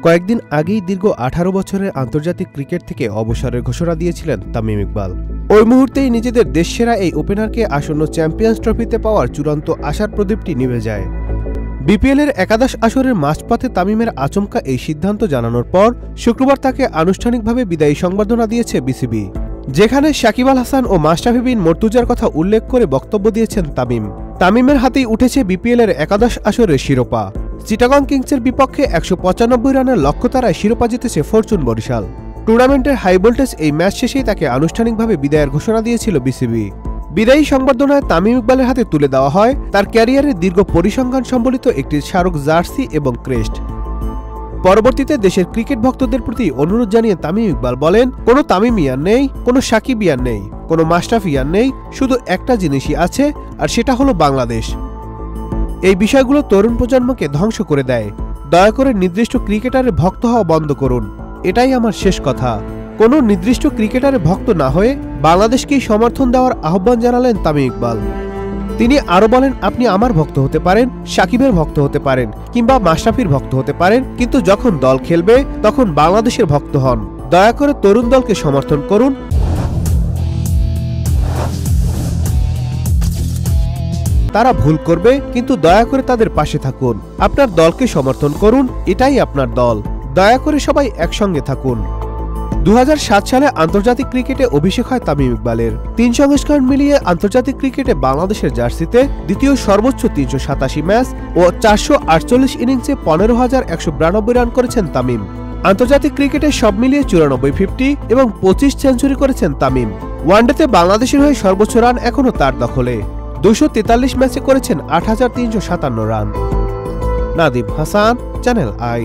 কয়েকদিন আগেই দীর্ঘ 18 বছরের আন্তর্জাতিক ক্রিকেট থেকে অবসরের ঘোষণা দিয়েছিলেন তামিম ইকবাল। ওই মুহূর্তেই নিজেদের দেশসেরা এই ওপেনারকে আসন্ন চ্যাম্পিয়ন্স ট্রফিতে পাওয়ার চূড়ান্ত আশার প্রদীপটি নিভে যায়। বিপিএলের একাদশ আসরের মাঝপথে তামিমের আচমকা এই সিদ্ধান্ত জানানোর পর শুক্রবার তাকে আনুষ্ঠানিকভাবে বিদায়ী সংবর্ধনা দিয়েছে বিসিবি, যেখানে সাকিব আল হাসান ও মাশরাফি বিন মর্তুজার কথা উল্লেখ করে বক্তব্য দিয়েছেন তামিম। তামিমের হাতেই উঠেছে বিপিএলের একাদশ আসরের শিরোপা। চিটাগং কিংসের বিপক্ষে 195 রানের লক্ষ্য তারায় শিরোপা জিতেছে ফরচুন বরিশাল। টুর্নামেন্টের হাই ভোল্টেজ এই ম্যাচ শেষেই তাকে আনুষ্ঠানিকভাবে বিদায়ের ঘোষণা দিয়েছিল বিসিবি। বিদায়ী সংবর্ধনায় তামিম ইকবালের হাতে তুলে দেওয়া হয় তার ক্যারিয়ারের দীর্ঘ পরিসংখ্যান সম্বলিত একটি স্মারক জার্সি এবং ক্রেস্ট। পরবর্তীতে দেশের ক্রিকেট ভক্তদের প্রতি অনুরোধ জানিয়ে তামিম ইকবাল বলেন, কোনো তামিমিয়ান নেই, কোনো সাকিবিয়ান নেই, কোনো মাশরাফিয়ান নেই, শুধু একটা জিনিসই আছে, আর সেটা হলো বাংলাদেশ। এই বিষয়গুলো তরুণ প্রজন্মকে ধ্বংস করে দেয়। দয়া করে নির্দিষ্ট ক্রিকেটারের ভক্ত হওয়া বন্ধ করুন, এটাই আমার শেষ কথা। কোনো নির্দিষ্ট ক্রিকেটারের ভক্ত না হয়ে বাংলাদেশকেই সমর্থন দেওয়ার আহ্বান জানালেন তামিম ইকবাল। তিনি আরও বলেন, আপনি আমার ভক্ত হতে পারেন, সাকিবের ভক্ত হতে পারেন, কিংবা মাশরাফির ভক্ত হতে পারেন, কিন্তু যখন দল খেলবে তখন বাংলাদেশের ভক্ত হন। দয়া করে তরুণ দলকে সমর্থন করুন। তারা ভুল করবে, কিন্তু দয়া করে তাদের পাশে থাকুন। আপনার দলকে সমর্থন করুন, এটাই আপনার দল। দয়া করে সবাই একসঙ্গে থাকুন। 2007 সালে আন্তর্জাতিক ক্রিকেটে অভিষেক হয় তামিম ইকবালের। 3 সংস্করণ মিলিয়ে আন্তর্জাতিক ক্রিকেটে বাংলাদেশের জার্সিতে দ্বিতীয় সর্বোচ্চ 387 ম্যাচ ও 448 ইনিংসে 15,192 রান করেছেন তামিম। আন্তর্জাতিক ক্রিকেটে সব মিলিয়ে 94 50 এবং 25 সেঞ্চুরি করেছেন তামিম। ওয়ানডেতে বাংলাদেশের হয়ে সর্বোচ্চ রান এখনও তার দখলে। 243 ম্যাচে করেছেন 8,357 run. Nadim Hasan, channel I.